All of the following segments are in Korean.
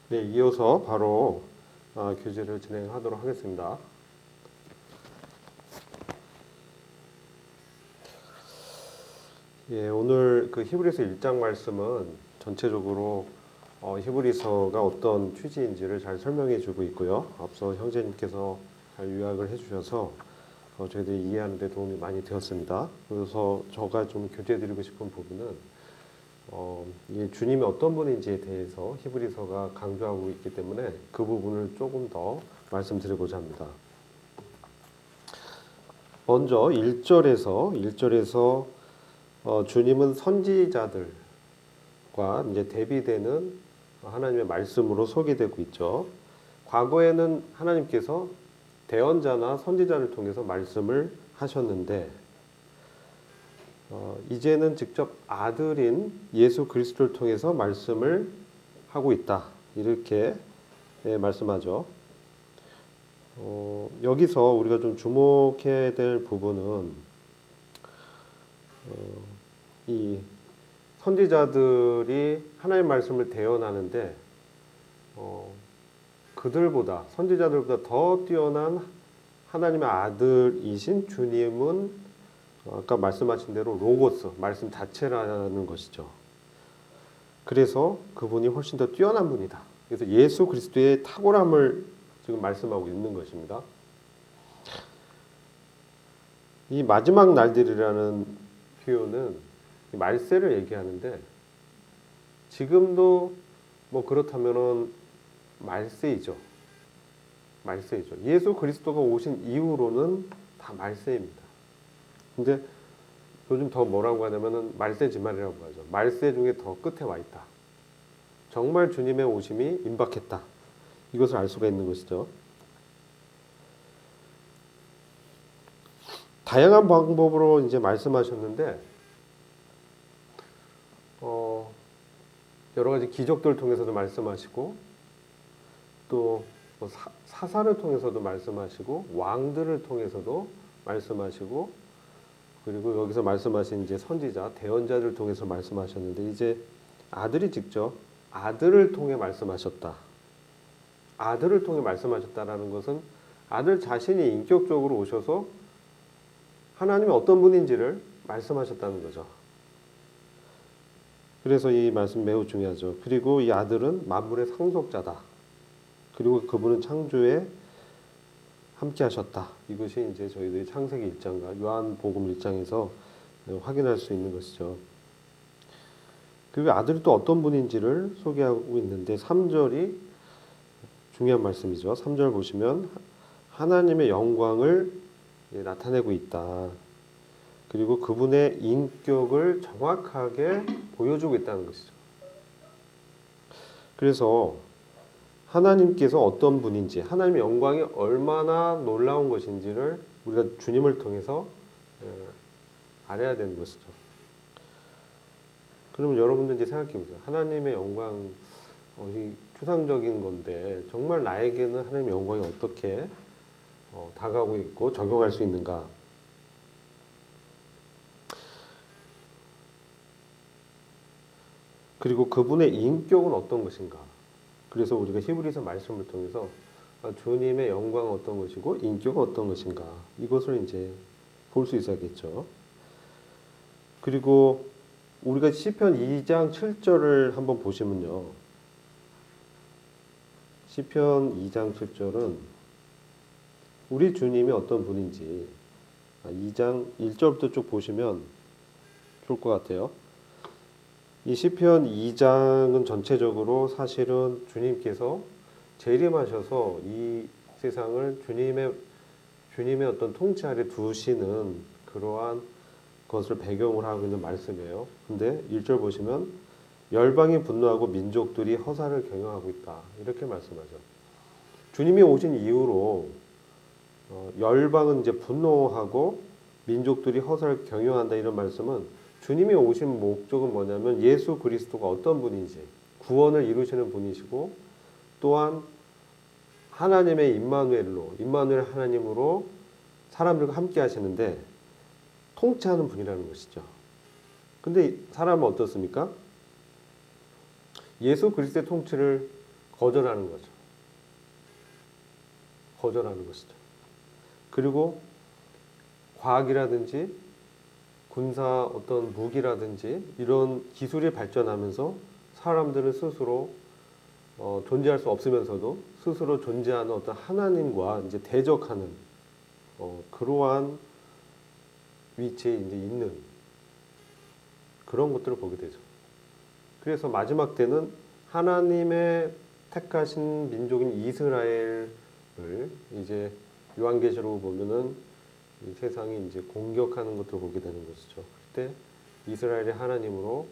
네, 이어서 바로 교제를 진행하도록 하겠습니다. 예, 오늘 그 히브리서 1장 말씀은 전체적으로 히브리서가 어떤 취지인지를 잘 설명해 주고 있고요. 앞서 형제님께서 잘 요약을 해 주셔서 저희들이 이해하는 데 도움이 많이 되었습니다. 그래서 제가 좀 교제 드리고 싶은 부분은 이 주님이 어떤 분인지에 대해서 히브리서가 강조하고 있기 때문에 그 부분을 조금 더 말씀드리고자 합니다. 먼저 1절에서 주님은 선지자들과 이제 대비되는 하나님의 말씀으로 소개되고 있죠. 과거에는 하나님께서 대언자나 선지자를 통해서 말씀을 하셨는데 이제는 직접 아들인 예수 그리스도를 통해서 말씀을 하고 있다. 이렇게 말씀하죠. 여기서 우리가 좀 주목해야 될 부분은 이 선지자들이 하나님의 말씀을 대언하는데 선지자들보다 더 뛰어난 하나님의 아들이신 주님은 아까 말씀하신 대로 로고스, 말씀 자체라는 것이죠. 그래서 그분이 훨씬 더 뛰어난 분이다. 그래서 예수 그리스도의 탁월함을 지금 말씀하고 있는 것입니다. 이 마지막 날들이라는 표현은 말세를 얘기하는데 지금도 뭐 그렇다면은 말세이죠. 예수 그리스도가 오신 이후로는 다 말세입니다. 근데 요즘 더 뭐라고 하냐면은 말세지말이라고 하죠. 말세 중에 더 끝에 와 있다. 정말 주님의 오심이 임박했다. 이것을 알 수가 있는 것이죠. 다양한 방법으로 이제 말씀하셨는데 여러 가지 기적들을 통해서도 말씀하시고 또 사사를 통해서도 말씀하시고 왕들을 통해서도 말씀하시고 그리고 여기서 말씀하신 이제 선지자, 대언자를 통해서 말씀하셨는데 이제 아들이 직접 아들을 통해 말씀하셨다. 아들을 통해 말씀하셨다라는 것은 아들 자신이 인격적으로 오셔서 하나님이 어떤 분인지를 말씀하셨다는 거죠. 그래서 이 말씀 매우 중요하죠. 그리고 이 아들은 만물의 상속자다. 그리고 그분은 창조에 함께 하셨다. 이것이 이제 저희들이 창세기 1장과 요한복음 1장에서 확인할 수 있는 것이죠. 그리고 아들이 또 어떤 분인지를 소개하고 있는데 3절이 중요한 말씀이죠. 3절 보시면 하나님의 영광을 나타내고 있다. 그리고 그분의 인격을 정확하게 보여주고 있다는 것이죠. 그래서 하나님께서 어떤 분인지, 하나님의 영광이 얼마나 놀라운 것인지를 우리가 주님을 통해서 알아야 되는 것이죠. 그러면 여러분들 이제 생각해 보세요. 하나님의 영광, 추상적인 건데 정말 나에게는 하나님의 영광이 어떻게 다가오고 있고 적용할 수 있는가? 그리고 그분의 인격은 어떤 것인가? 그래서 우리가 히브리서 말씀을 통해서 주님의 영광은 어떤 것이고 인격은 어떤 것인가? 이것을 이제 볼 수 있어야겠죠. 그리고 우리가 시편 2장 7절을 한번 보시면요. 시편 2장 7절은 우리 주님이 어떤 분인지 2장 1절부터 쭉 보시면 좋을 것 같아요. 이 시편 2장은 전체적으로 사실은 주님께서 재림하셔서 이 세상을 주님의 어떤 통치 아래 두시는 그러한 것을 배경으로 하고 있는 말씀이에요. 근데 1절 보시면 열방이 분노하고 민족들이 허사를 경영하고 있다. 이렇게 말씀하죠. 주님이 오신 이후로 열방은 이제 분노하고 민족들이 허사를 경영한다 이런 말씀은 주님이 오신 목적은 뭐냐면 예수 그리스도가 어떤 분인지 구원을 이루시는 분이시고 또한 하나님의 임마누엘 하나님으로 사람들과 함께 하시는데 통치하는 분이라는 것이죠. 근데 사람은 어떻습니까? 예수 그리스도의 통치를 거절하는 거죠. 거절하는 것이죠. 그리고 과학이라든지 군사 어떤 무기라든지 이런 기술이 발전하면서 사람들은 스스로 존재할 수 없으면서도 스스로 존재하는 어떤 하나님과 이제 대적하는 그러한 위치에 이제 있는 그런 것들을 보게 되죠. 그래서 마지막 때는 하나님의 택하신 민족인 이스라엘을 이제 요한계시록을 보면은 이 세상이 이제 공격하는 것들을 보게 되는 것이죠. 그때 이스라엘의 하나님으로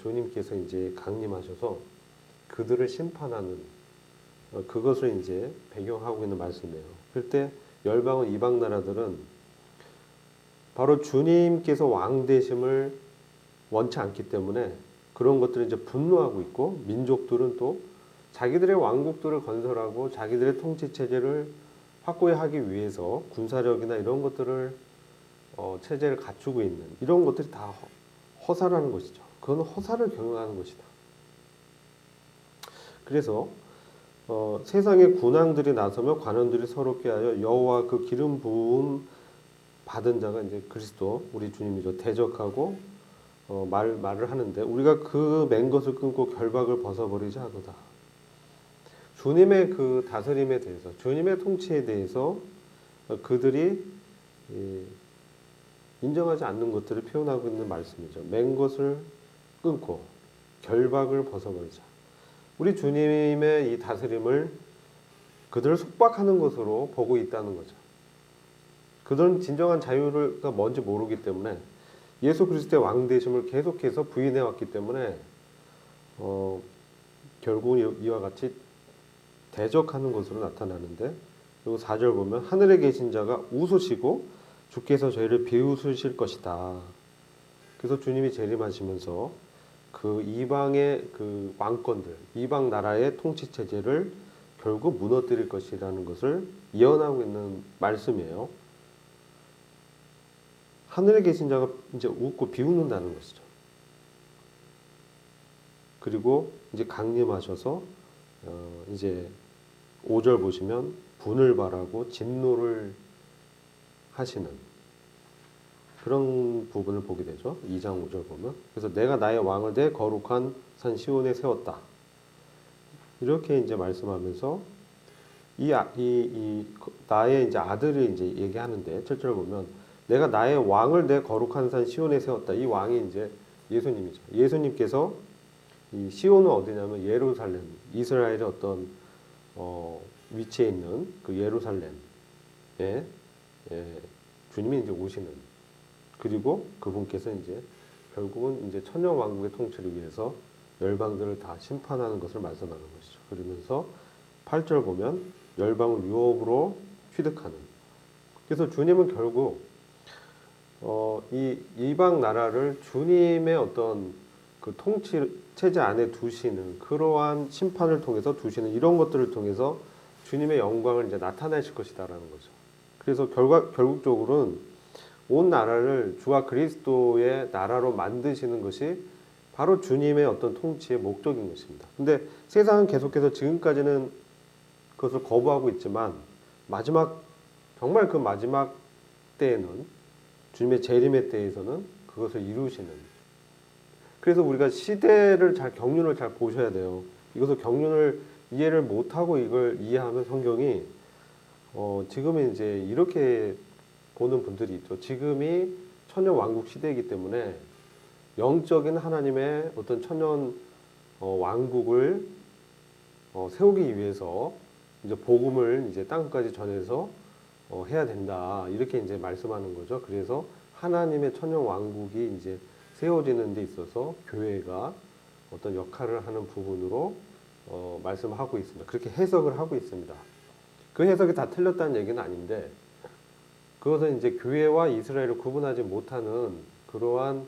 주님께서 이제 강림하셔서 그들을 심판하는 그것을 이제 배경하고 있는 말씀이에요. 그때 열방은 이방 나라들은 바로 주님께서 왕 되심을 원치 않기 때문에 그런 것들을 이제 분노하고 있고, 민족들은 또 자기들의 왕국들을 건설하고 자기들의 통치 체제를 확고히 하기 위해서 군사력이나 이런 것들을 체제를 갖추고 있는 이런 것들이 다 허사라는 것이죠. 그건 허사를 경영하는 것이다. 그래서 세상의 군왕들이 나서며 관원들이 서로 꾀하여 여호와 그 기름 부음 받은 자가 이제 그리스도 우리 주님이죠. 대적하고 말을 하는데, 우리가 그 맨 것을 끊고 결박을 벗어버리자 하도다. 주님의 그 다스림에 대해서, 주님의 통치에 대해서 그들이 인정하지 않는 것들을 표현하고 있는 말씀이죠. 맨 것을 끊고 결박을 벗어버리자. 우리 주님의 이 다스림을 그들을 속박하는 것으로 보고 있다는 거죠. 그들은 진정한 자유가 뭔지 모르기 때문에 예수 그리스도의 왕 되심을 계속해서 부인해 왔기 때문에 결국은 이와 같이 대적하는 것으로 나타나는데, 그리고 4절 보면 하늘에 계신 자가 웃으시고 주께서 저희를 비웃으실 것이다. 그래서 주님이 재림하시면서 그 이방의 그 왕권들, 이방 나라의 통치 체제를 결국 무너뜨릴 것이라는 것을 예언하고 있는 말씀이에요. 하늘에 계신 자가 이제 웃고 비웃는다는 것이죠. 그리고 이제 강림하셔서 이제 5절 보시면 분을 발하고 진노를 하시는 그런 부분을 보게 되죠. 2장 5절 보면. 그래서 내가 나의 왕을 내 거룩한 산 시온에 세웠다. 이렇게 이제 말씀하면서 나의 이제 아들을 이제 얘기하는데, 7절 보면 내가 나의 왕을 내 거룩한 산 시온에 세웠다. 이 왕이 이제 예수님이죠. 예수님께서 이 시온은 어디냐면 예루살렘, 이스라엘의 어떤 위치에 있는 그 예루살렘에 주님이 이제 오시는, 그리고 그분께서 이제 결국은 이제 천년 왕국의 통치를 위해서 열방들을 다 심판하는 것을 말씀하는 것이죠. 그러면서 8절 보면 열방을 유업으로 취득하는. 그래서 주님은 결국 이 이방 나라를 주님의 어떤 그 통치 체제 안에 두시는, 그러한 심판을 통해서 두시는 이런 것들을 통해서 주님의 영광을 이제 나타내실 것이다라는 거죠. 그래서 결국적으로는 온 나라를 주와 그리스도의 나라로 만드시는 것이 바로 주님의 어떤 통치의 목적인 것입니다. 근데 세상은 계속해서 지금까지는 그것을 거부하고 있지만, 정말 그 마지막 때에는, 주님의 재림의 때에서는 그것을 이루시는. 그래서 우리가 시대를 경륜을 잘 보셔야 돼요. 이것을 경륜을 이해를 못하고 이걸 이해하면 성경이 지금은 이제 이렇게 보는 분들이 있죠. 지금이 천년 왕국 시대이기 때문에 영적인 하나님의 어떤 천년 왕국을 세우기 위해서 이제 복음을 이제 땅까지 전해서 해야 된다, 이렇게 이제 말씀하는 거죠. 그래서 하나님의 천년 왕국이 이제 세워지는 데 있어서 교회가 어떤 역할을 하는 부분으로 말씀하고 있습니다. 그렇게 해석을 하고 있습니다. 그 해석이 다 틀렸다는 얘기는 아닌데, 그것은 이제 교회와 이스라엘을 구분하지 못하는 그러한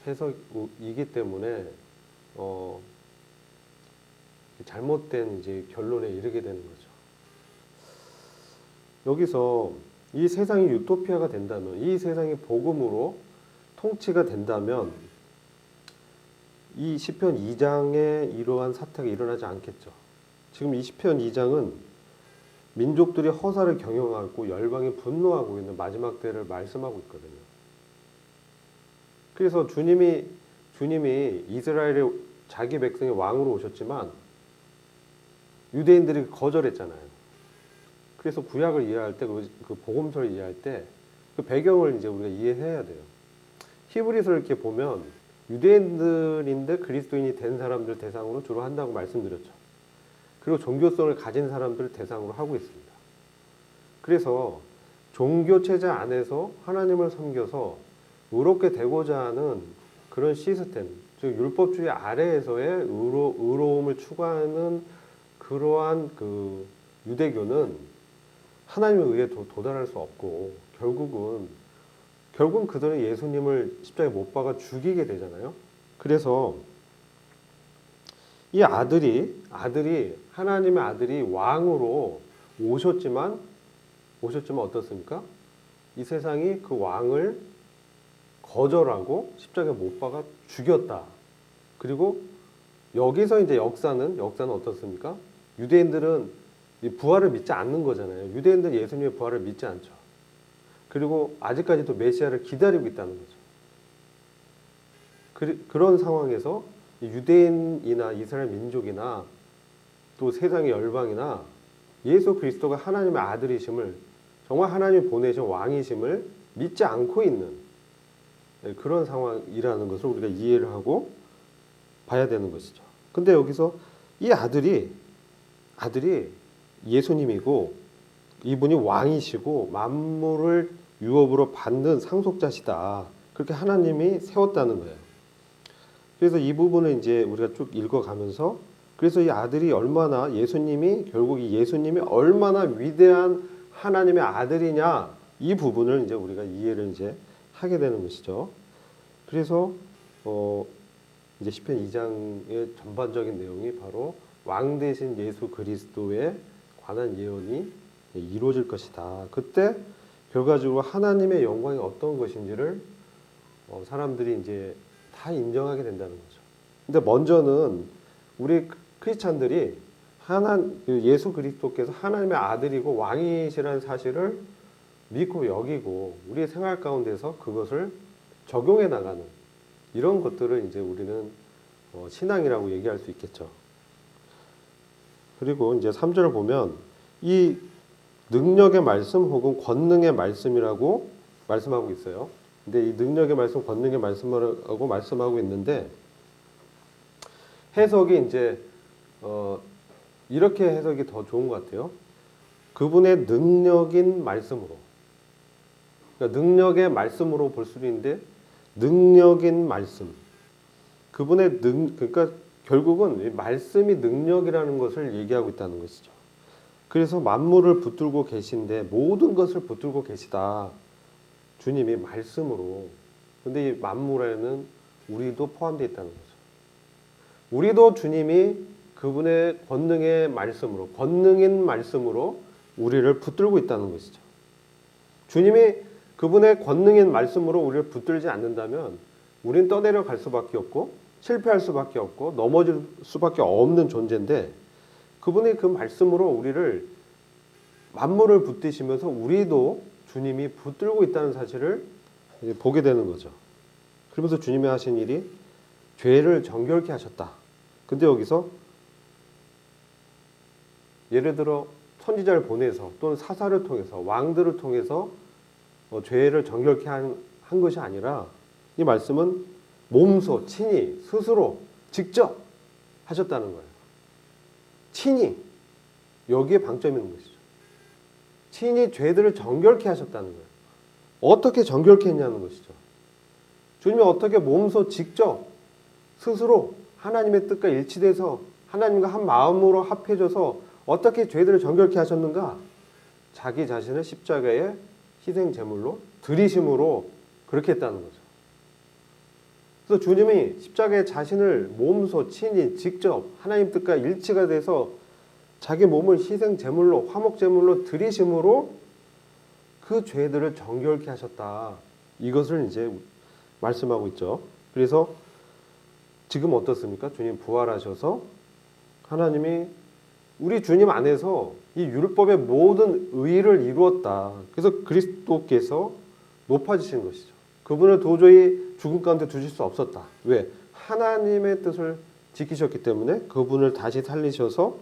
해석이기 때문에 잘못된 이제 결론에 이르게 되는 거죠. 여기서 이 세상이 유토피아가 된다면, 이 세상이 복음으로 통치가 된다면 이 시편 2장에 이러한 사태가 일어나지 않겠죠. 지금 이 시편 2장은 민족들이 허사를 경영하고 열방이 분노하고 있는 마지막 때를 말씀하고 있거든요. 그래서 주님이 이스라엘의 자기 백성의 왕으로 오셨지만 유대인들이 거절했잖아요. 그래서 구약을 이해할 때, 그 복음서를 이해할 때 그 배경을 이제 우리가 이해해야 돼요. 히브리서를 이렇게 보면 유대인들인데 그리스도인이 된 사람들 대상으로 주로 한다고 말씀드렸죠. 그리고 종교성을 가진 사람들을 대상으로 하고 있습니다. 그래서 종교 체제 안에서 하나님을 섬겨서 의롭게 되고자 하는 그런 시스템, 즉 율법주의 아래에서의 의로움을 추구하는 그러한 그 유대교는 하나님에 의해 도달할 수 없고 결국은 그들은 예수님을 십자가에 못 박아 죽이게 되잖아요. 그래서 이 아들이 하나님의 아들이 왕으로 오셨지만 어떻습니까? 이 세상이 그 왕을 거절하고 십자가에 못 박아 죽였다. 그리고 여기서 이제 역사는 어떻습니까? 유대인들은 이 부활을 믿지 않는 거잖아요. 유대인들은 예수님의 부활을 믿지 않죠. 그리고 아직까지도 메시아를 기다리고 있다는 거죠. 그런 상황에서 유대인이나 이스라엘 민족이나 또 세상의 열방이나 예수 그리스도가 하나님의 아들이심을, 정말 하나님이 보내신 왕이심을 믿지 않고 있는 그런 상황이라는 것을 우리가 이해를 하고 봐야 되는 것이죠. 근데 여기서 이 아들이 예수님이고 이분이 왕이시고 만물을 유업으로 받는 상속자시다. 그렇게 하나님이 세웠다는 거예요. 그래서 이 부분을 이제 우리가 쭉 읽어가면서, 그래서 이 아들이 얼마나 결국 이 예수님이 얼마나 위대한 하나님의 아들이냐, 이 부분을 이제 우리가 이해를 이제 하게 되는 것이죠. 그래서 이제 시편 2장의 전반적인 내용이 바로 왕 대신 예수 그리스도에 관한 예언이 이루어질 것이다. 그때 결과적으로 하나님의 영광이 어떤 것인지를 사람들이 이제 다 인정하게 된다는 거죠. 근데 먼저는 우리 크리스찬들이 예수 그리스도께서 하나님의 아들이고 왕이시라는 사실을 믿고 여기고 우리의 생활 가운데서 그것을 적용해 나가는 이런 것들을 이제 우리는 신앙이라고 얘기할 수 있겠죠. 그리고 이제 3절을 보면 이 능력의 말씀 혹은 권능의 말씀이라고 말씀하고 있어요. 근데 이 능력의 말씀, 권능의 말씀이라고 말씀하고 있는데 해석이 이제 이렇게 해석이 더 좋은 것 같아요. 그분의 능력인 말씀으로. 그러니까 능력의 말씀으로 볼 수도 있는데 능력인 말씀. 그러니까 결국은 말씀이 능력이라는 것을 얘기하고 있다는 것이죠. 그래서 만물을 붙들고 계신데 모든 것을 붙들고 계시다. 주님이 말씀으로. 근데 이 만물에는 우리도 포함되어 있다는 거죠. 우리도 주님이 그분의 권능의 말씀으로, 권능인 말씀으로 우리를 붙들고 있다는 것이죠. 주님이 그분의 권능인 말씀으로 우리를 붙들지 않는다면 우리는 떠내려 갈 수밖에 없고 실패할 수밖에 없고 넘어질 수밖에 없는 존재인데, 그분의 그 말씀으로 우리를 만물을 붙드시면서 우리도 주님이 붙들고 있다는 사실을 보게 되는 거죠. 그러면서 주님이 하신 일이 죄를 정결케 하셨다. 근데 여기서 예를 들어 선지자를 보내서 또는 사사를 통해서 왕들을 통해서 죄를 정결케 한 것이 아니라 이 말씀은 몸소 친히 스스로 직접 하셨다는 거예요. 친히 여기에 방점이 있는 것이죠. 친히 죄들을 정결케 하셨다는 거예요. 어떻게 정결케 했냐는 것이죠. 주님이 어떻게 몸소 직접 스스로 하나님의 뜻과 일치돼서 하나님과 한 마음으로 합해져서 어떻게 죄들을 정결케 하셨는가? 자기 자신을 십자가에 희생 제물로 들이심으로 그렇게 했다는 거죠. 그래서 주님이 십자가에 자신을 몸소 친히 직접 하나님 뜻과 일치가 돼서 자기 몸을 희생 제물로, 화목 제물로 들이심으로 그 죄들을 정결케 하셨다. 이것을 이제 말씀하고 있죠. 그래서 지금 어떻습니까? 주님 부활하셔서 하나님이 우리 주님 안에서 이 율법의 모든 의를 이루었다. 그래서 그리스도께서 높아지신 것이죠. 그분을 도저히 죽음 가운데 두실 수 없었다. 왜? 하나님의 뜻을 지키셨기 때문에 그분을 다시 살리셔서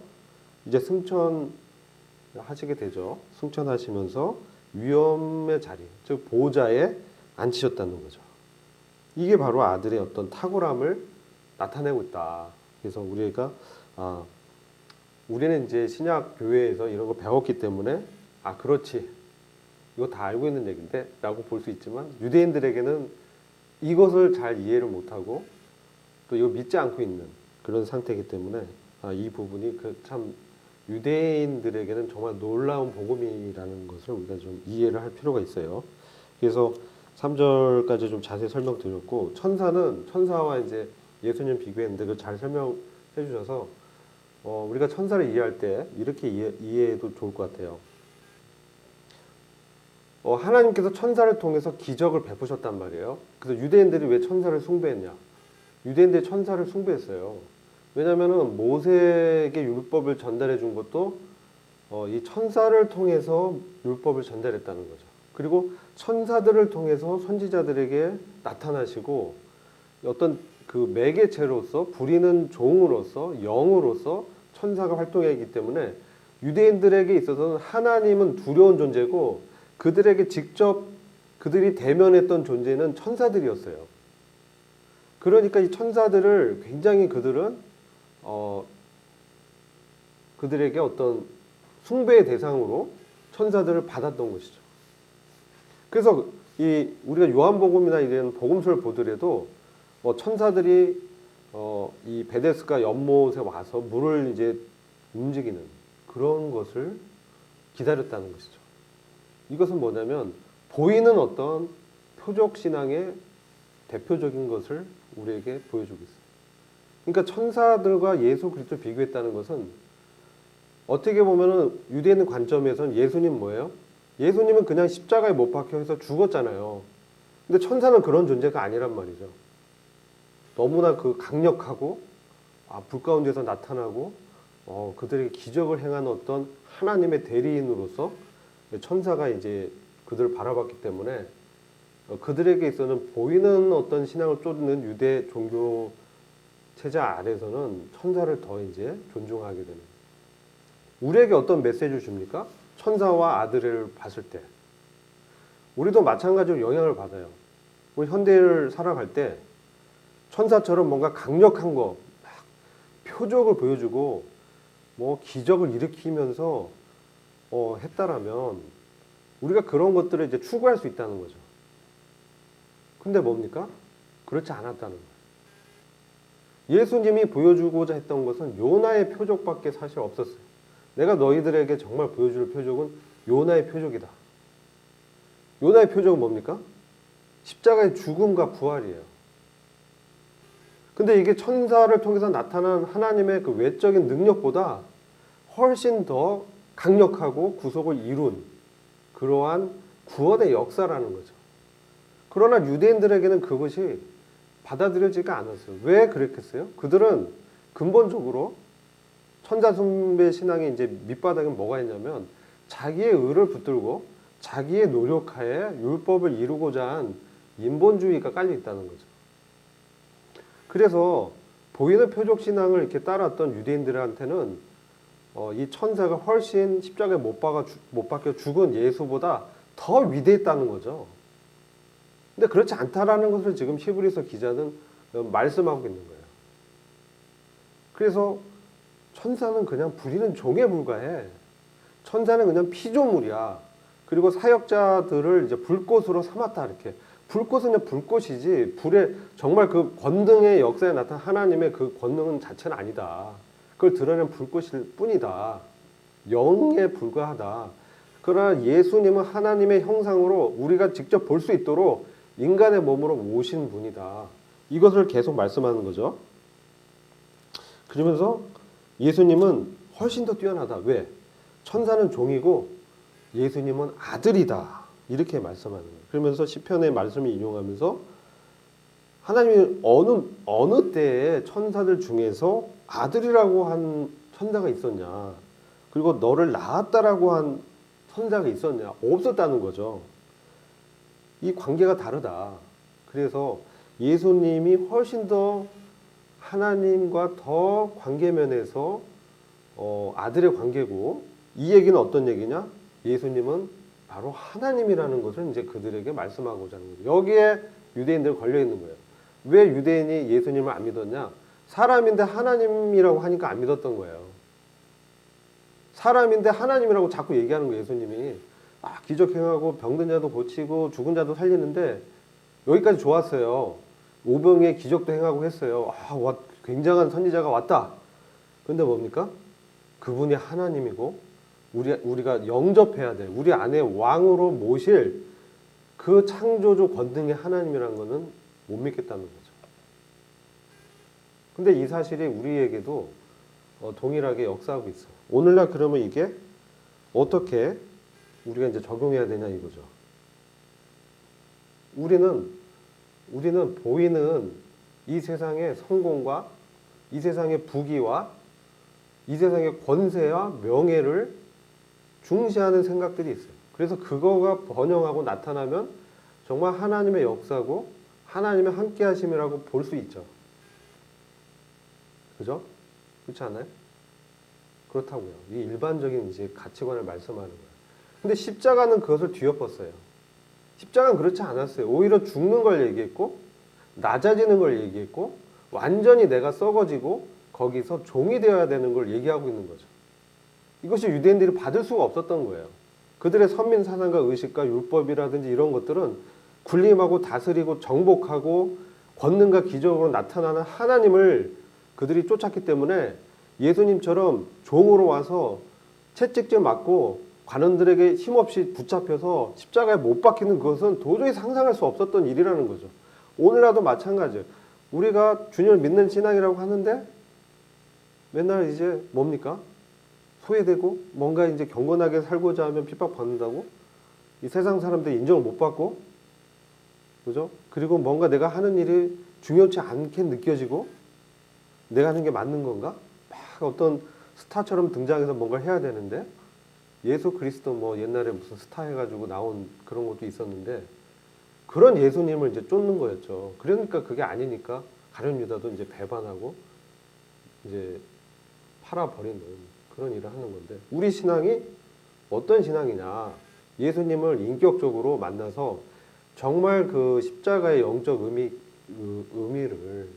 이제 승천하시게 되죠. 승천하시면서 위엄의 자리, 즉 보좌에 앉히셨다는 거죠. 이게 바로 아들의 어떤 탁월함을 나타내고 있다. 그래서 우리는 이제 신약 교회에서 이런 거 배웠기 때문에 그렇지, 이거 다 알고 있는 얘기인데 라고 볼 수 있지만, 유대인들에게는 이것을 잘 이해를 못하고 또 이거 믿지 않고 있는 그런 상태이기 때문에 이 부분이 참 유대인들에게는 정말 놀라운 복음이라는 것을 우리가 좀 이해를 할 필요가 있어요. 그래서 3절까지 좀 자세히 설명드렸고, 천사와 이제 예수님 비교했는데 그걸 잘 설명해 주셔서 우리가 천사를 이해할 때 이렇게 이해해도 좋을 것 같아요. 하나님께서 천사를 통해서 기적을 베푸셨단 말이에요. 그래서 유대인들이 왜 천사를 숭배했냐? 유대인들이 천사를 숭배했어요. 왜냐하면 모세에게 율법을 전달해 준 것도 이 천사를 통해서 율법을 전달했다는 거죠. 그리고 천사들을 통해서 선지자들에게 나타나시고 어떤 그 매개체로서, 부리는 종으로서, 영으로서 천사가 활동하기 때문에 유대인들에게 있어서는 하나님은 두려운 존재고, 그들에게 직접 그들이 대면했던 존재는 천사들이었어요. 그러니까 이 천사들을 굉장히 그들에게 어떤 숭배의 대상으로 천사들을 받았던 것이죠. 그래서 우리가 요한복음이나 이런 복음서를 보더라도 천사들이 이 베데스다 연못에 와서 물을 이제 움직이는 그런 것을 기다렸다는 것이죠. 이것은 뭐냐면 보이는 어떤 표적 신앙의 대표적인 것을 우리에게 보여주고 있어요. 그러니까 천사들과 예수 그리스도를 비교했다는 것은 어떻게 보면은 유대인 관점에서는 예수님 뭐예요? 예수님은 그냥 십자가에 못 박혀서 죽었잖아요. 근데 천사는 그런 존재가 아니란 말이죠. 너무나 강력하고 불 가운데서 나타나고 그들에게 기적을 행하는 어떤 하나님의 대리인으로서 천사가 이제 그들을 바라봤기 때문에 그들에게 있어서는 보이는 어떤 신앙을 쫓는 유대 종교 체제 아래서는 천사를 더 이제 존중하게 되는. 우리에게 어떤 메시지를 줍니까? 천사와 아들을 봤을 때 우리도 마찬가지로 영향을 받아요. 우리 현대를 살아갈 때 천사처럼 뭔가 강력한 거, 막 표적을 보여주고 뭐 기적을 일으키면서 했다라면 우리가 그런 것들을 이제 추구할 수 있다는 거죠. 근데 뭡니까? 그렇지 않았다는 거예요. 예수님이 보여주고자 했던 것은 요나의 표적밖에 사실 없었어요. 내가 너희들에게 정말 보여줄 표적은 요나의 표적이다. 요나의 표적은 뭡니까? 십자가의 죽음과 부활이에요. 근데 이게 천사를 통해서 나타난 하나님의 그 외적인 능력보다 훨씬 더 강력하고 구속을 이룬 그러한 구원의 역사라는 거죠. 그러나 유대인들에게는 그것이 받아들여지가 않았어요. 왜 그랬겠어요? 그들은 근본적으로 천사 숭배 신앙의 이제 밑바닥은 뭐가 있냐면 자기의 의를 붙들고 자기의 노력하에 율법을 이루고자 한 인본주의가 깔려 있다는 거죠. 그래서 보이는 표적 신앙을 이렇게 따랐던 유대인들한테는 이 천사가 훨씬 십자가에 못 박혀 죽은 예수보다 더 위대했다는 거죠. 근데 그렇지 않다라는 것을 지금 히브리서 기자는 말씀하고 있는 거예요. 그래서 천사는 그냥 부리는 종에 불과해. 천사는 그냥 피조물이야. 그리고 사역자들을 이제 불꽃으로 삼았다 이렇게. 불꽃은 그냥 불꽃이지 불에 정말 그 권능의 역사에 나타난 하나님의 그 권능은 자체는 아니다. 그걸 드러낸 불꽃일 뿐이다. 영에 불과하다. 그러나 예수님은 하나님의 형상으로 우리가 직접 볼 수 있도록 인간의 몸으로 오신 분이다. 이것을 계속 말씀하는 거죠. 그러면서 예수님은 훨씬 더 뛰어나다. 왜? 천사는 종이고 예수님은 아들이다. 이렇게 말씀하는 거예요. 그러면서 시편의 말씀을 인용하면서 하나님이 어느 때에 천사들 중에서 아들이라고 한 천사가 있었냐. 그리고 너를 낳았다라고 한 선자가 있었냐? 없었다는 거죠. 이 관계가 다르다. 그래서 예수님이 훨씬 더 하나님과 더 관계면에서 아들의 관계고, 이 얘기는 어떤 얘기냐? 예수님은 바로 하나님이라는 것을 이제 그들에게 말씀하고자 하는 거예요. 여기에 유대인들 걸려 있는 거예요. 왜 유대인이 예수님을 안 믿었냐? 사람인데 하나님이라고 하니까 안 믿었던 거예요. 사람인데 하나님이라고 자꾸 얘기하는 거예요, 예수님이. 기적 행하고 병든 자도 고치고 죽은 자도 살리는데 여기까지 좋았어요. 오병이의 기적도 행하고 했어요. 굉장한 선지자가 왔다. 근데 뭡니까? 그분이 하나님이고 우리가 영접해야 돼. 우리 안에 왕으로 모실 그 창조주 권능의 하나님이라는 거는 못 믿겠다는 거죠. 근데 이 사실이 우리에게도 동일하게 역사하고 있어요. 오늘날 그러면 이게 어떻게 우리가 이제 적용해야 되냐 이거죠. 우리는 보이는 이 세상의 성공과 이 세상의 부귀와 이 세상의 권세와 명예를 중시하는 생각들이 있어요. 그래서 그거가 번영하고 나타나면 정말 하나님의 역사고 하나님의 함께 하심이라고 볼 수 있죠. 그죠? 그렇지 않아요? 그렇다고요. 이 일반적인 이제 가치관을 말씀하는 거예요. 근데 십자가는 그것을 뒤엎었어요. 십자가는 그렇지 않았어요. 오히려 죽는 걸 얘기했고 낮아지는 걸 얘기했고 완전히 내가 썩어지고 거기서 종이 되어야 되는 걸 얘기하고 있는 거죠. 이것이 유대인들이 받을 수가 없었던 거예요. 그들의 선민 사상과 의식과 율법이라든지 이런 것들은 군림하고 다스리고 정복하고 권능과 기적으로 나타나는 하나님을 그들이 쫓았기 때문에 예수님처럼 종으로 와서 채찍질 맞고 관원들에게 힘없이 붙잡혀서 십자가에 못 박히는 그것은 도저히 상상할 수 없었던 일이라는 거죠. 오늘날도 마찬가지예요. 우리가 주님을 믿는 신앙이라고 하는데 맨날 이제 뭡니까? 소외되고 뭔가 이제 경건하게 살고자 하면 핍박받는다고? 이 세상 사람들이 인정을 못 받고, 그죠? 그리고 뭔가 내가 하는 일이 중요치 않게 느껴지고 내가 하는 게 맞는 건가? 막 어떤 스타처럼 등장해서 뭔가를 해야 되는데 예수 그리스도 뭐 옛날에 무슨 스타 해가지고 나온 그런 것도 있었는데 그런 예수님을 이제 쫓는 거였죠. 그러니까 그게 아니니까 가룟 유다도 이제 배반하고 이제 팔아버리는 그런 일을 하는 건데 우리 신앙이 어떤 신앙이냐? 예수님을 인격적으로 만나서 정말 그 십자가의 영적 의미를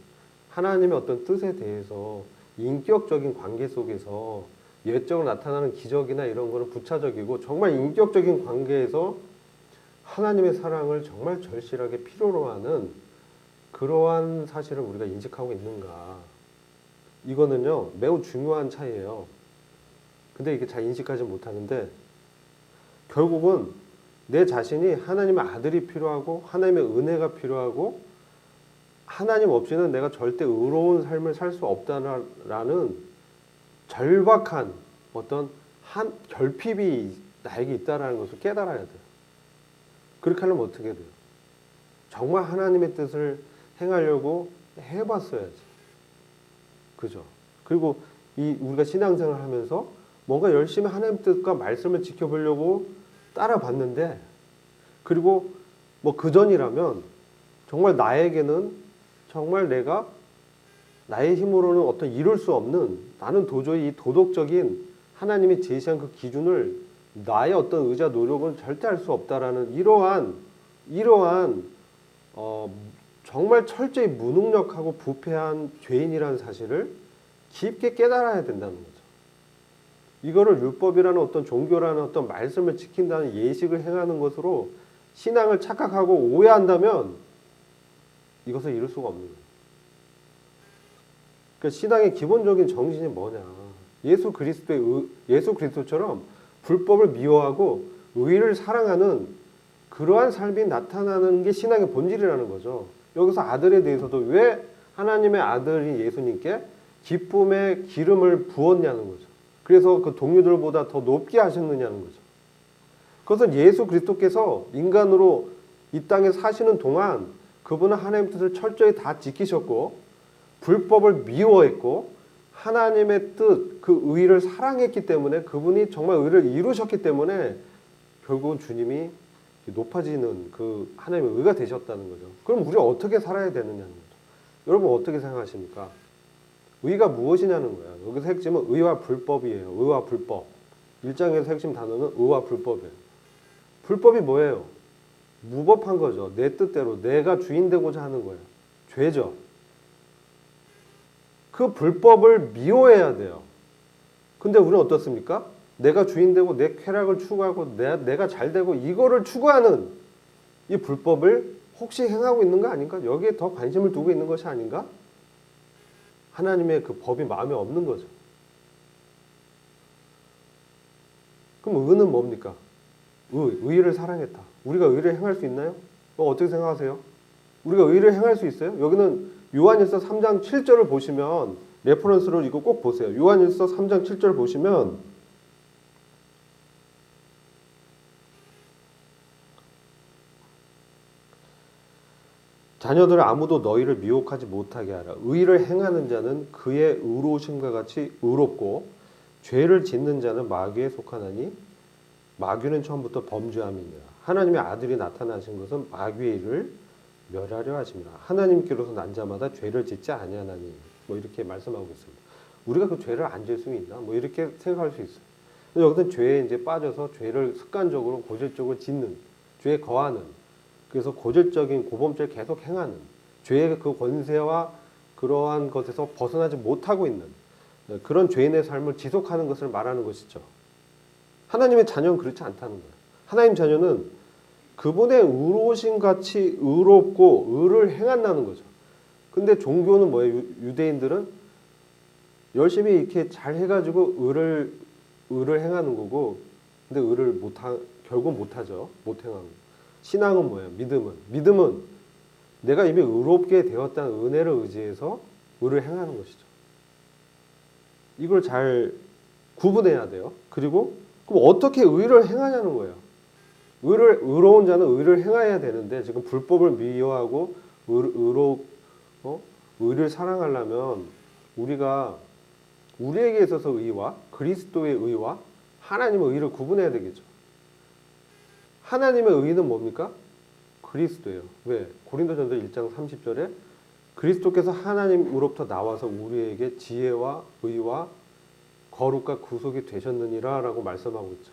하나님의 어떤 뜻에 대해서 인격적인 관계 속에서 예적으로 나타나는 기적이나 이런 거는 부차적이고 정말 인격적인 관계에서 하나님의 사랑을 정말 절실하게 필요로 하는 그러한 사실을 우리가 인식하고 있는가. 이거는요 매우 중요한 차이예요. 근데 이게 잘 인식하지 못하는데 결국은 내 자신이 하나님의 아들이 필요하고 하나님의 은혜가 필요하고 하나님 없이는 내가 절대 의로운 삶을 살 수 없다라는 절박한 어떤 한 결핍이 나에게 있다라는 것을 깨달아야 돼요. 그렇게 하려면 어떻게 돼요? 정말 하나님의 뜻을 행하려고 해봤어야지. 그죠? 그리고 우리가 신앙생활을 하면서 뭔가 열심히 하나님 뜻과 말씀을 지켜보려고 따라봤는데 그리고 뭐 그전이라면 정말 나에게는 정말 내가 나의 힘으로는 어떤 이룰 수 없는 나는 도저히 이 도덕적인 하나님이 제시한 그 기준을 나의 어떤 의지와 노력은 절대 할 수 없다라는 이러한 정말 철저히 무능력하고 부패한 죄인이라는 사실을 깊게 깨달아야 된다는 거죠. 이거를 율법이라는 어떤 종교라는 어떤 말씀을 지킨다는 예식을 행하는 것으로 신앙을 착각하고 오해한다면 이것을 이룰 수가 없는 거예요. 그러니까 신앙의 기본적인 정신이 뭐냐? 예수 그리스도처럼 불법을 미워하고 의를 사랑하는 그러한 삶이 나타나는 게 신앙의 본질이라는 거죠. 여기서 아들에 대해서도 왜 하나님의 아들인 예수님께 기쁨의 기름을 부었냐는 거죠. 그래서 그 동료들보다 더 높게 하셨느냐는 거죠. 그것은 예수 그리스도께서 인간으로 이 땅에 사시는 동안 그분은 하나님의 뜻을 철저히 다 지키셨고 불법을 미워했고 하나님의 뜻, 그 의를 사랑했기 때문에 그분이 정말 의를 이루셨기 때문에 결국은 주님이 높아지는 그 하나님의 의가 되셨다는 거죠. 그럼 우리가 어떻게 살아야 되느냐는 거죠. 여러분 어떻게 생각하십니까? 의가 무엇이냐는 거예요. 여기서 핵심은 의와 불법이에요. 의와 불법. 1장에서 핵심 단어는 의와 불법이에요. 불법이 뭐예요? 무법한 거죠. 내 뜻대로 내가 주인 되고자 하는 거예요. 죄죠. 그 불법을 미워해야 돼요. 근데 우리는 어떻습니까? 내가 주인 되고 내 쾌락을 추구하고 내가 잘 되고 이거를 추구하는 이 불법을 혹시 행하고 있는 거 아닌가? 여기에 더 관심을 두고 있는 것이 아닌가? 하나님의 그 법이 마음에 없는 거죠. 그럼 의는 뭡니까? 의를 사랑했다. 우리가 의를 행할 수 있나요? 어떻게 생각하세요? 우리가 의를 행할 수 있어요? 여기는 요한일서 3장 7절을 보시면 레퍼런스로 이거 꼭 보세요. 요한일서 3장 7절 보시면 자녀들 아무도 너희를 미혹하지 못하게 하라. 의를 행하는 자는 그의 의로우심과 같이 의롭고 죄를 짓는 자는 마귀에 속하나니 마귀는 처음부터 범죄함이니라. 하나님의 아들이 나타나신 것은 마귀의 일을 멸하려 하심이라. 하나님께로서 난 자마다 죄를 짓지 아니하나니 이렇게 말씀하고 있습니다. 우리가 그 죄를 안 지을 수 있나? 이렇게 생각할 수 있어요. 여기서 죄에 이제 빠져서 죄를 습관적으로 고질적으로 짓는, 죄에 거하는, 그래서 고질적인 고범죄를 계속 행하는, 죄의 그 권세와 그러한 것에서 벗어나지 못하고 있는 그런 죄인의 삶을 지속하는 것을 말하는 것이죠. 하나님의 자녀는 그렇지 않다는 거예요. 하나님 자녀는 그분의 의로우신 같이 의롭고 의를 행한다는 거죠. 근데 종교는 뭐예요? 유대인들은 열심히 이렇게 잘 해가지고 의를 행하는 거고, 근데 결국 못하죠. 못 행하는 거. 신앙은 뭐예요? 믿음은 내가 이미 의롭게 되었다는 은혜를 의지해서 의를 행하는 것이죠. 이걸 잘 구분해야 돼요. 그리고 그럼 어떻게 의를 행하냐는 거예요. 의로운 자는 의를 행해야 되는데 지금 불법을 미워하고 의를 사랑하려면 우리가 우리에게 있어서 의와 그리스도의 의와 하나님의 의를 구분해야 되겠죠. 하나님의 의는 뭡니까? 그리스도예요. 왜? 고린도전서 1장 30절에 그리스도께서 하나님으로부터 나와서 우리에게 지혜와 의와 거룩과 구속이 되셨느니라 라고 말씀하고 있죠.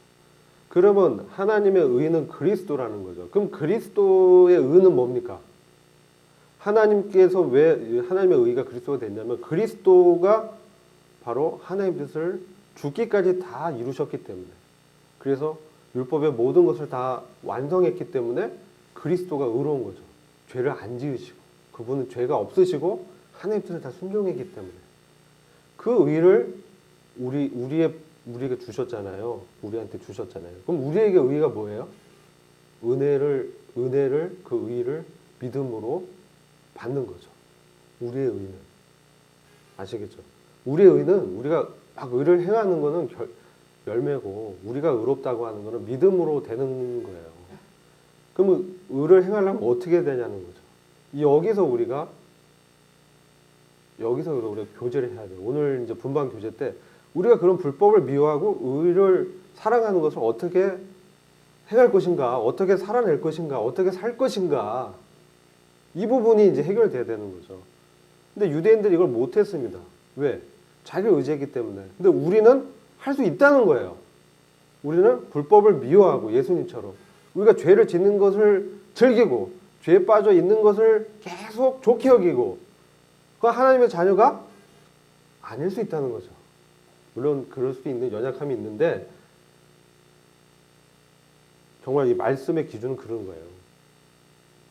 그러면 하나님의 의는 그리스도라는 거죠. 그럼 그리스도의 의는 뭡니까? 하나님께서 왜 하나님의 의가 그리스도가 됐냐면 그리스도가 바로 하나님의 뜻을 죽기까지 다 이루셨기 때문에, 그래서 율법의 모든 것을 다 완성했기 때문에 그리스도가 의로운 거죠. 죄를 안 지으시고 그분은 죄가 없으시고 하나님의 뜻을 다 순종했기 때문에 그 의를 우리에게 주셨잖아요. 우리한테 주셨잖아요. 그럼 우리에게 의가 뭐예요? 은혜를 그 의를 믿음으로 받는 거죠. 우리의 의는. 아시겠죠? 우리의 의는 우리가 막 의를 행하는 거는 열매고, 우리가 의롭다고 하는 거는 믿음으로 되는 거예요. 그러면 의를 행하려면 어떻게 되냐는 거죠. 여기서 우리가 교제를 해야 돼요. 오늘 이제 분방 교제 때 우리가 그런 불법을 미워하고 의를 사랑하는 것을 어떻게 행할 것인가, 어떻게 살아낼 것인가, 어떻게 살 것인가, 이 부분이 이제 해결돼야 되는 거죠. 근데 유대인들이 이걸 못했습니다. 왜? 자기 의지했기 때문에. 근데 우리는 할 수 있다는 거예요. 우리는 불법을 미워하고 예수님처럼 우리가 죄를 짓는 것을 즐기고 죄에 빠져 있는 것을 계속 좋게 여기고, 그 하나님의 자녀가 아닐 수 있다는 거죠. 물론 그럴 수 있는 연약함이 있는데 정말 이 말씀의 기준은 그런 거예요.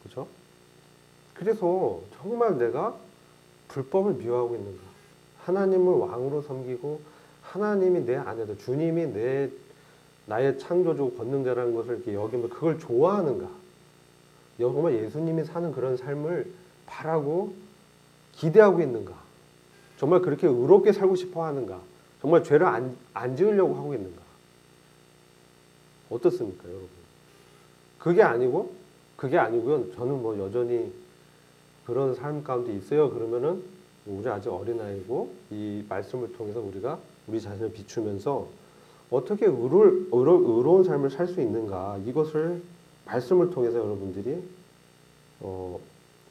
그렇죠? 그래서 정말 내가 불법을 미워하고 있는가, 하나님을 왕으로 섬기고 하나님이 내 안에서 주님이 나의 창조주고 권능자라는 것을 이렇게 여기면 그걸 좋아하는가, 정말 예수님이 사는 그런 삶을 바라고 기대하고 있는가, 정말 그렇게 의롭게 살고 싶어 하는가, 정말 죄를 안 지으려고 하고 있는가. 어떻습니까, 여러분? 그게 아니고요. 저는 여전히 그런 삶 가운데 있어요. 그러면은 우리 아직 어린아이고 이 말씀을 통해서 우리가 우리 자신을 비추면서 어떻게 의로운 삶을 살 수 있는가, 이것을 말씀을 통해서 여러분들이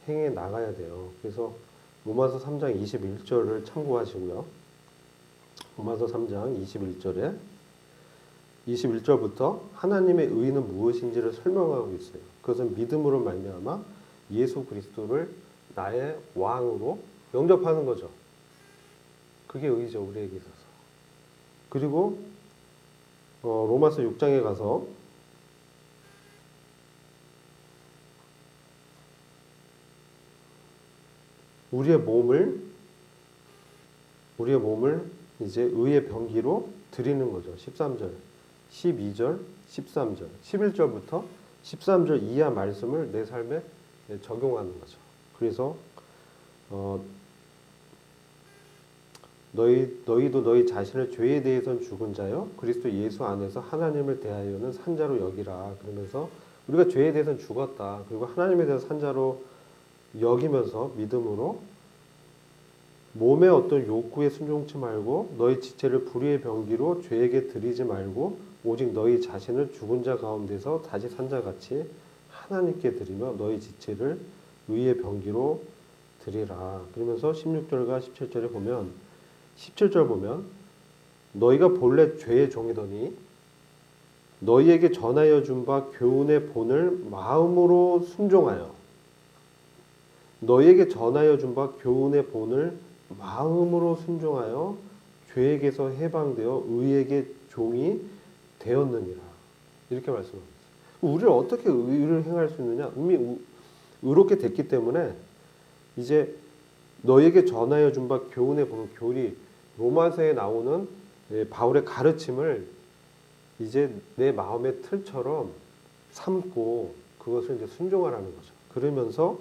행해 나가야 돼요. 그래서 로마서 3장 21절을 참고하시고요. 로마서 3장 21절부터 하나님의 의는 무엇인지를 설명하고 있어요. 그것은 믿음으로 말미암아 예수 그리스도를 나의 왕으로 영접하는 거죠. 그게 의죠, 우리에게 있어서. 그리고 로마서 6장에 가서 우리의 몸을 이제 의의 병기로 드리는 거죠. 13절, 12절, 13절, 11절부터 13절 이하 말씀을 내 삶에 적용하는 거죠. 그래서 너희도 너희 자신을 죄에 대해서는 죽은 자요 그리스도 예수 안에서 하나님을 대하여는 산자로 여기라. 그러면서 우리가 죄에 대해서는 죽었다. 그리고 하나님에 대해서 산자로 여기면서 믿음으로 몸의 어떤 욕구에 순종치 말고 너희 지체를 불의의 병기로 죄에게 드리지 말고 오직 너희 자신을 죽은 자 가운데서 다시 산 자같이 하나님께 드리며 너희 지체를 의의 병기로 드리라. 그러면서 16절과 17절에 보면 17절 보면 너희가 본래 죄의 종이더니 너희에게 전하여 준 바 교훈의 본을 마음으로 순종하여 너희에게 전하여 준 바 교훈의 본을 마음으로 순종하여 죄에게서 해방되어 의에게 종이 되었느니라. 이렇게 말씀합니다. 우리를 어떻게 의를 행할 수 있느냐? 이미 의롭게 됐기 때문에 이제 너에게 전하여 준 바 교훈의 본은 교리, 로마서에 나오는 바울의 가르침을 이제 내 마음의 틀처럼 삼고 그것을 이제 순종하라는 거죠. 그러면서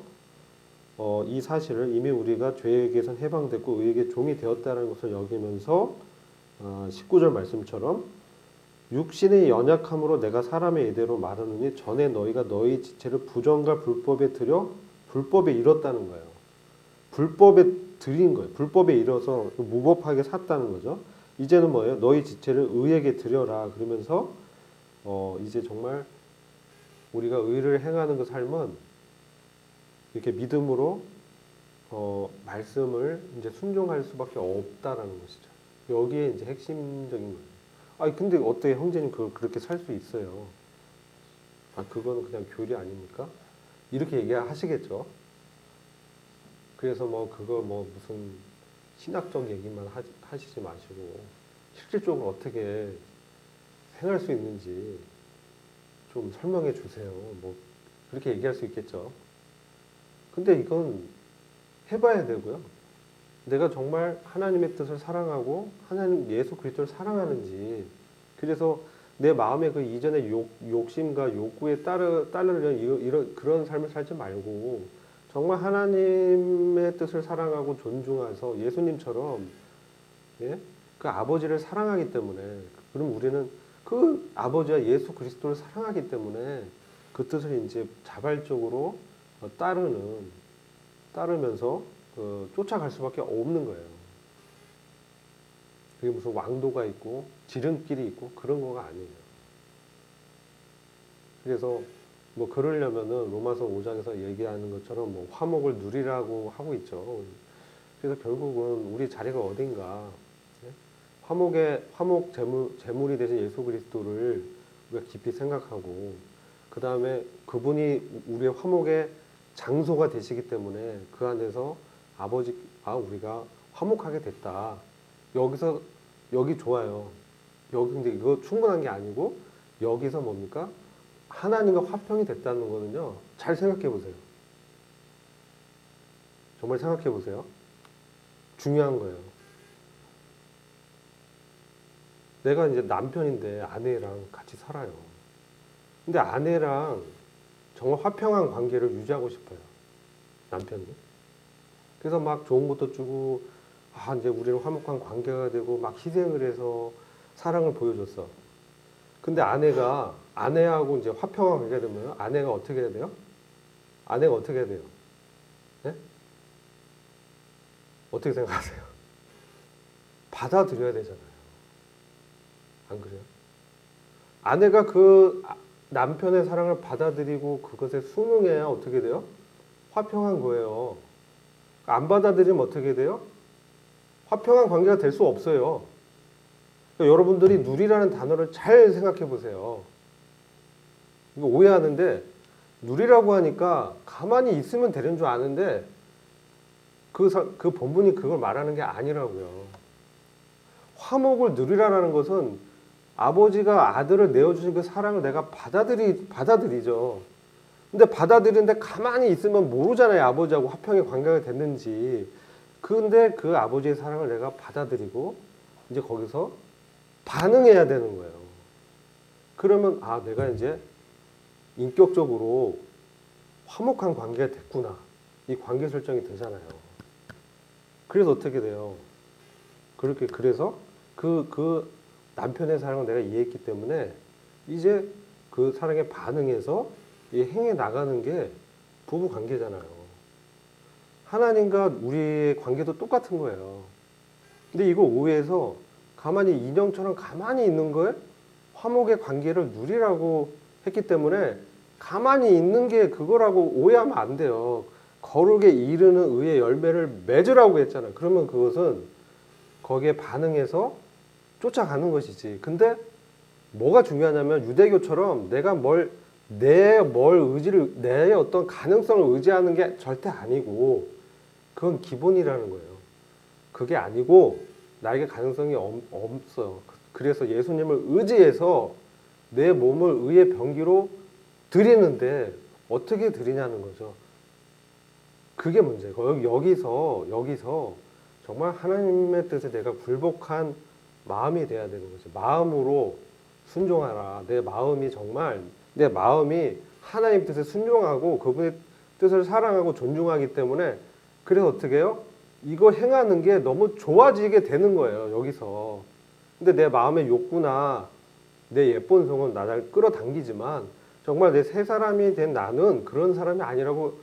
이 사실을 이미 우리가 죄에게선 해방됐고 의에게 종이 되었다는 것을 여기면서 19절 말씀처럼 육신의 연약함으로 내가 사람의 예대로 말하느니 전에 너희가 너희 지체를 부정과 불법에 들여 불법에 이뤘다는 거예요. 불법에 드린 거예요. 불법에 이뤄서 무법하게 샀다는 거죠. 이제는 뭐예요? 너희 지체를 의에게 드려라. 그러면서 이제 정말 우리가 의를 행하는 그 삶은 이렇게 믿음으로 말씀을 이제 순종할 수밖에 없다라는 것이죠. 여기에 이제 핵심적인 거예요. 아니 근데 어떻게 형제님 그렇게 살 수 있어요? 아 그거는 그냥 교리 아닙니까? 이렇게 얘기하시겠죠. 그래서 그거 무슨 신학적 얘기만 하시지 마시고 실질적으로 어떻게 행할 수 있는지 좀 설명해 주세요. 그렇게 얘기할 수 있겠죠. 근데 이건 해봐야 되고요. 내가 정말 하나님의 뜻을 사랑하고 하나님 예수 그리스도를 사랑하는지, 그래서 내 마음의 그 이전의 욕심과 욕구에 따르는 이런 그런 삶을 살지 말고 정말 하나님의 뜻을 사랑하고 존중해서 예수님처럼 그 아버지를 사랑하기 때문에, 그럼 우리는 그 아버지와 예수 그리스도를 사랑하기 때문에 그 뜻을 이제 자발적으로 따르면서 쫓아갈 수밖에 없는 거예요. 그게 무슨 왕도가 있고 지름길이 있고 그런 거가 아니에요. 그래서 그러려면은 로마서 5장에서 얘기하는 것처럼 화목을 누리라고 하고 있죠. 그래서 결국은 우리 자리가 어딘가, 화목 제물이 되신 예수 그리스도를 우리가 깊이 생각하고, 그 다음에 그분이 우리의 화목의 장소가 되시기 때문에 그 안에서 우리가 화목하게 됐다. 여기 좋아요. 근데 이거 충분한 게 아니고 여기서 뭡니까? 하나님과 화평이 됐다는 거는요. 잘 생각해 보세요. 정말 생각해 보세요. 중요한 거예요. 내가 이제 남편인데 아내랑 같이 살아요. 근데 아내랑 정말 화평한 관계를 유지하고 싶어요. 남편이. 그래서 막 좋은 것도 주고, 이제 우리는 화목한 관계가 되고 막 희생을 해서 사랑을 보여줬어. 근데 아내하고 이제 화평한 관계가 되면 아내가 어떻게 해야 돼요? 네? 어떻게 생각하세요? 받아들여야 되잖아요. 안 그래요? 아내가 그 남편의 사랑을 받아들이고 그것에 순응해야 어떻게 돼요? 화평한 거예요. 안 받아들이면 어떻게 돼요? 화평한 관계가 될 수 없어요. 그러니까 여러분들이 누리라는 단어를 잘 생각해 보세요. 이거 오해하는데 누리라고 하니까 가만히 있으면 되는 줄 아는데 그 본문이 그걸 말하는 게 아니라고요. 화목을 누리라는 것은 아버지가 아들을 내어주신 그 사랑을 내가 받아들이죠. 근데 받아들이는데 가만히 있으면 모르잖아요. 아버지하고 화평의 관계가 됐는지. 근데 그 아버지의 사랑을 내가 받아들이고 이제 거기서 반응해야 되는 거예요. 그러면 내가 이제 인격적으로 화목한 관계가 됐구나. 이 관계 설정이 되잖아요. 그래서 어떻게 돼요? 그래서 그 남편의 사랑을 내가 이해했기 때문에 이제 그 사랑에 반응해서 행해 나가는 게 부부 관계잖아요. 하나님과 우리의 관계도 똑같은 거예요. 근데 이거 오해해서 가만히 인형처럼 가만히 있는 걸 화목의 관계를 누리라고 했기 때문에 가만히 있는 게 그거라고 오해하면 안 돼요. 거룩에 이르는 의의 열매를 맺으라고 했잖아요. 그러면 그것은 거기에 반응해서 쫓아가는 것이지. 근데 뭐가 중요하냐면 유대교처럼 내가 내 의지를, 내 어떤 가능성을 의지하는 게 절대 아니고 그건 기본이라는 거예요. 그게 아니고 나에게 가능성이 없어요. 그래서 예수님을 의지해서 내 몸을 의의 병기로 드리는데 어떻게 드리냐는 거죠. 그게 문제고 여기서 정말 하나님의 뜻에 내가 굴복한 마음이 돼야 되는 거죠. 마음으로 순종하라. 내 마음이 하나님 뜻에 순종하고 그분의 뜻을 사랑하고 존중하기 때문에 그래서 어떻게 해요? 이거 행하는 게 너무 좋아지게 되는 거예요. 여기서. 근데 내 마음의 욕구나 내 예쁜 성은 나를 끌어당기지만 정말 내 새 사람이 된 나는 그런 사람이 아니라고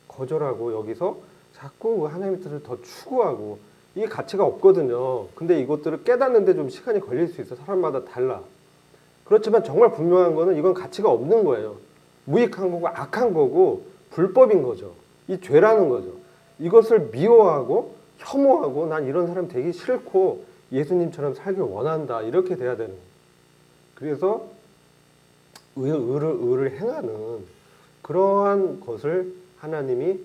거절하고 여기서 자꾸 하나님의 뜻을 더 추구하고 이게 가치가 없거든요. 근데 이것들을 깨닫는데 좀 시간이 걸릴 수 있어. 사람마다 달라. 그렇지만 정말 분명한 거는 이건 가치가 없는 거예요. 무익한 거고 악한 거고 불법인 거죠. 이 죄라는 거죠. 이것을 미워하고 혐오하고 난 이런 사람 되기 싫고 예수님처럼 살길 원한다. 이렇게 돼야 되는 거예요. 그래서 의를 행하는 그러한 것을 하나님이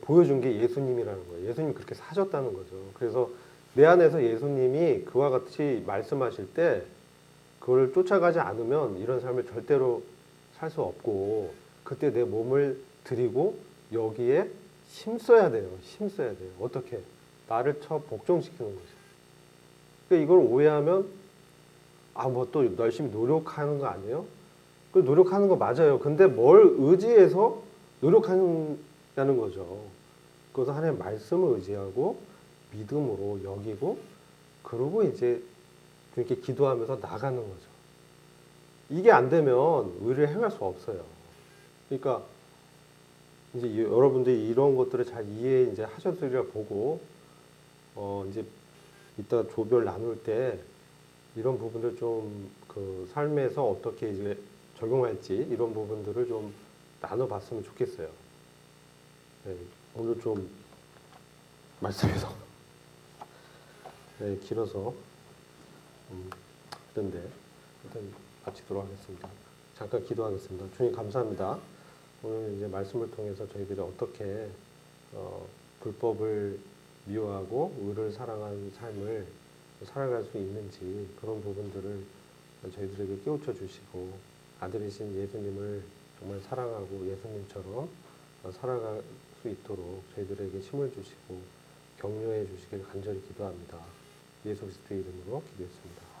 보여준 게 예수님이라는 거예요. 예수님이 그렇게 사셨다는 거죠. 그래서 내 안에서 예수님이 그와 같이 말씀하실 때 그걸 쫓아가지 않으면 이런 삶을 절대로 살 수 없고 그때 내 몸을 드리고 여기에 힘써야 돼요. 어떻게? 나를 복종시키는 거죠. 그러니까 이걸 오해하면 뭐 또 열심히 노력하는 거 아니에요? 그 노력하는 거 맞아요. 근데 뭘 의지해서 노력하냐는 거죠. 그것은 하나님의 말씀을 의지하고 믿음으로 여기고 그러고 이제 이렇게 기도하면서 나가는 거죠. 이게 안 되면 의를 행할 수 없어요. 그러니까 이제 여러분들이 이런 것들을 잘 이제 하셨으리라 보고 이제 이따 조별 나눌 때 이런 부분들 좀 그 삶에서 어떻게 이제 적용할지 이런 부분들을 좀 나눠봤으면 좋겠어요. 네, 오늘 좀 말씀에서 길어서 그런데 일단 마치도록 하겠습니다. 잠깐 기도하겠습니다. 주님 감사합니다. 오늘 이제 말씀을 통해서 저희들이 어떻게 불법을 미워하고 의를 사랑하는 삶을 살아갈 수 있는지 그런 부분들을 저희들에게 깨우쳐 주시고 아들이신 예수님을 정말 사랑하고 예수님처럼 살아갈 수 있도록 저희들에게 힘을 주시고 격려해 주시길 간절히 기도합니다. 예수 그리스도의 이름으로 기도했습니다.